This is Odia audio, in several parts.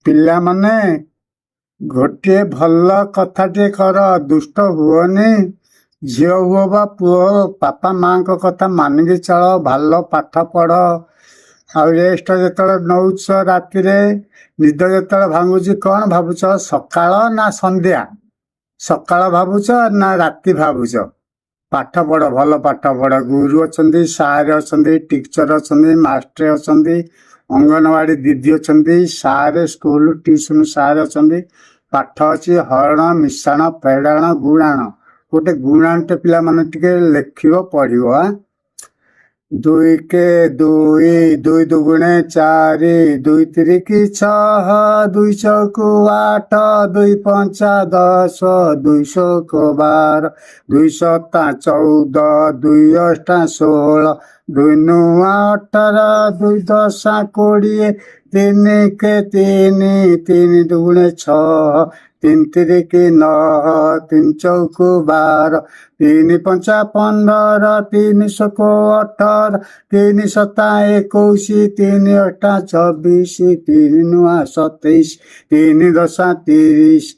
ପିଲାମାନେ ଗୋଟିଏ ଭଲ କଥାଟିଏ କର, ଦୁଷ୍ଟ ହୁଅନି। ଝିଅ ହୁଅ ବା ପୁଅ, ବାପା ମାଙ୍କ କଥା ମାନିକି ଚଳ, ଭଲ ପାଠ ପଢ। ଆଉ ରେଷ୍ଟ ଯେତେବେଳେ ନଉଛ ରାତିରେ, ନିଦ ଯେତେବେଳେ ଭାଙ୍ଗୁଛି, କଣ ଭାବୁଛ? ସକାଳ ନା ସନ୍ଧ୍ୟା? ସକାଳ ଭାବୁଛ ନା ରାତି ଭାବୁଛ? ପାଠ ପଢ, ଭଲ ପାଠ ପଢ। ଗୁରୁ ଅଛନ୍ତି, ସାର୍ ଅଛନ୍ତି, ଟିଚର ଅଛନ୍ତି, ମାଷ୍ଟର ଅଛନ୍ତି, ଅଙ୍ଗନବାଡି ଦିଦି ଅଛନ୍ତି, ସାର୍ ସ୍କୁଲ ଟିଉସନ ସାର୍ ଅଛନ୍ତି। ପାଠ ଅଛି ହରଣ ମିଶାଣ ଫେଡାଣ ଗୁଣାଣ। ଗୋଟେ ଗୁଣାଣଟେ ପିଲାମାନେ ଟିକେ ଲେଖିବ, ପଢିବ। ଦୁଇ କେ ଦୁଇ, ଦୁଇ ଦୁଗୁଣେ ଚାରି, ଦୁଇ ତିରିକି ଛଅ, ଦୁଇ ଚଉକୁ ଆଠ, ଦୁଇ ପଞ୍ଚା ଦଶ, ଦୁଇ ଶୋକ ବାର, ଦୁଇ ସତା 14, ଦୁଇ ଅଷ୍ଟା 16, ଦୁଇ ନୂଆ 18, ଦୁଇ ଦଶା 20, ତିନି କେ ତିନି, ତିନି ଦୁଗୁଣେ ଛଅ, ତିନି ତିରିକି 9, ତିନି ଚଉକୁ 12, ତିନି ପଞ୍ଚା 15, ତିନି ଶୋକ 18, ତିନି ସତା 21, ତିନି ଅଷ୍ଟା 24, ତିନି ନୂଆ 27, ତିନି ଦଶା 30,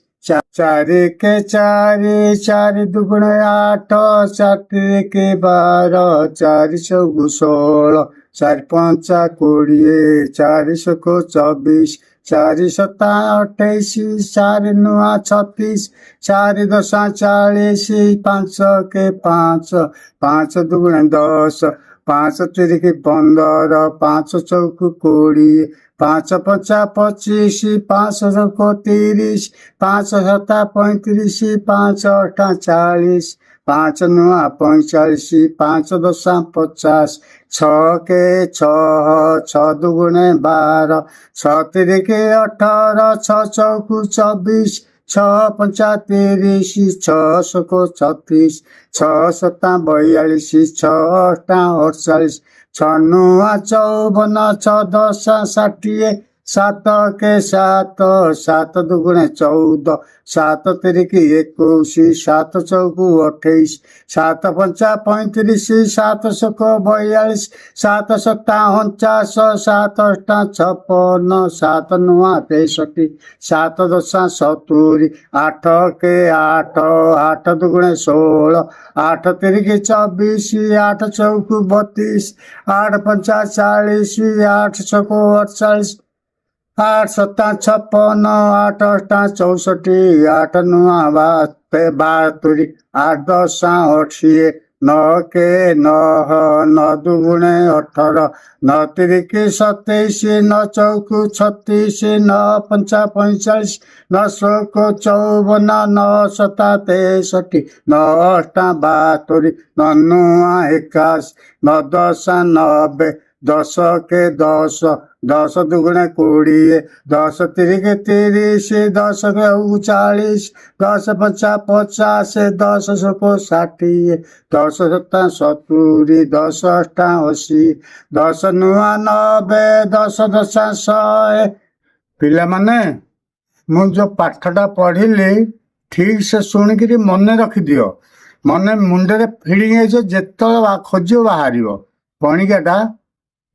ଚାରି କେ ଚାରି, ଚାରି ଦୁଗୁଣେ 8, ଚାରି ତିରିକି 12, ଚାରି ଚଉକୁ 16, ଚାରି ପଞ୍ଚା 20, ଚାରି ଶୋକ 24, ଚାରି ସତା 28, ଚାରି ନୂଆ 36, ଚାରି ଦଶା 40, ପାଞ୍ଚ କେ 5, ପାଞ୍ଚ ଦୁଗୁଣେ 10, ପାଞ୍ଚ ତିରିକି 15, ପାଞ୍ଚ ଚଉକୁ 20, ପାଞ୍ଚ ପଞ୍ଚା 25, ପାଞ୍ଚ ଶୋକ 30, ପାଞ୍ଚ ସତା 35, ପାଞ୍ଚ ଅଠା 40, ପାଞ୍ଚ ନୂଆ 45, ପାଞ୍ଚ ଦଶା 50, ଛଅ କେ 6, ଛଅ ଦୁଗୁଣେ 12, ଛଅ ତିରିକି 18, ଛଅ ଚଉକୁ 24, ଛଅ ପଞ୍ଚା 30, ଛଅ ଶୋକ 36, ଛଅ ସତା 42, ଛଅ ଅଠା 48, ଛଅ ନୂଆ 54, ଛଅ ଦଶା 60, ସାତ କେ 7, ସାତ ଦୁଗୁଣେ 14, ସାତ ତିରିକି 21, ସାତ ଚଉକୁ 28, ସାତ ପଞ୍ଚା 35, ସାତ ଶୋକ 42, ସାତ ସତା 49, ସାତ ଅଷ୍ଟା 56, ସାତ ନୂଆ 63, ସାତ ଦଶା 70, ଆଠ କେ 8, ଆଠ ଦୁଗୁଣେ 16, ଆଠ ତିରିକି 24, ଆଠ ଚଉକୁ 32, ଆଠ ପଞ୍ଚା 40, ଆଠ ଛକ 48, ଆଠ ସତା 56, ଆଠ ଅଷ୍ଟା 64, ଆଠ ନୂଆ 72, ଆଠ ଦଶା 80, ନଅ କେ 9, ନଅ ଦୁଗୁଣେ 18, ନଅ ତିରିକି 27, ନଅ ଚଉକୁ 36, ନଅ ପଞ୍ଚା 45, ନଅ ଶୋକ 54, ନଅ ସତା 63, ନଅ ଅଷ୍ଟା 72, ନଅ ନୂଆ 81, ନଅ ଦଶା 90, ଦଶ କେ 10, ଦଶ ଦୁଗୁଣେ 20, ଦଶ ତିରିକି 30, ଦଶ ଚଉକୁ 40, ଦଶ ପଞ୍ଚା 50, ଦଶ ଶୋକ 60, ଦଶ ସତା 70, ଦଶ ଅଷ୍ଟା 80, ଦଶ ନୂଆ 90, ଦଶ ଦଶା 100। ପିଲାମାନେ, ମୁଁ ଯୋଉ ପାଠଟା ପଢିଲି ଠିକ ସେ ଶୁଣିକିରି ମନେ ରଖିଦିଅ। ମନେ ମୁଣ୍ଡରେ ଫିଡିଂ ହେଇଯିବ, ଯେତେବେଳେ ଖୋଜିବ ବାହାରିବ। ପଣିକିଆଟା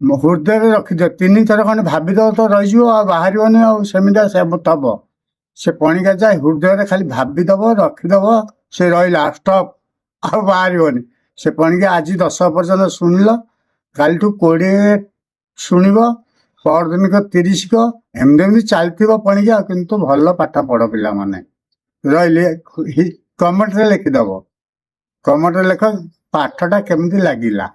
ହୃଦୟରେ ରଖିଦିଅ। 3 ଥର ଖଣ୍ଡେ ଭାବିଦବ ତ ରହିଯିବ, ଆଉ ବାହାରିବନି। ଆଉ ସେମିତିଆ ସେ ଥବ। ସେ ପଣିକା ଯାଏ ହୃଦୟରେ ଖାଲି ଭାବିଦବ, ରଖିଦବ, ସେ ରହିଲା ଷ୍ଟପ୍, ଆଉ ବାହାରିବନି। ସେ ପଣିକା ଆଜି 10 ପର୍ଯ୍ୟନ୍ତ ଶୁଣିଲ, କାଲିଠୁ 20 ଶୁଣିବ, ପରଦିନକ 30, ଏମିତି ଚାଲିଥିବ ପଣିକା। କିନ୍ତୁ ଭଲ ପାଠ ପଢ ପିଲାମାନେ। ରହିଲି। କମେଣ୍ଟରେ ଲେଖିଦବ। କମେଣ୍ଟରେ ଲେଖ ପାଠଟା କେମିତି ଲାଗିଲା।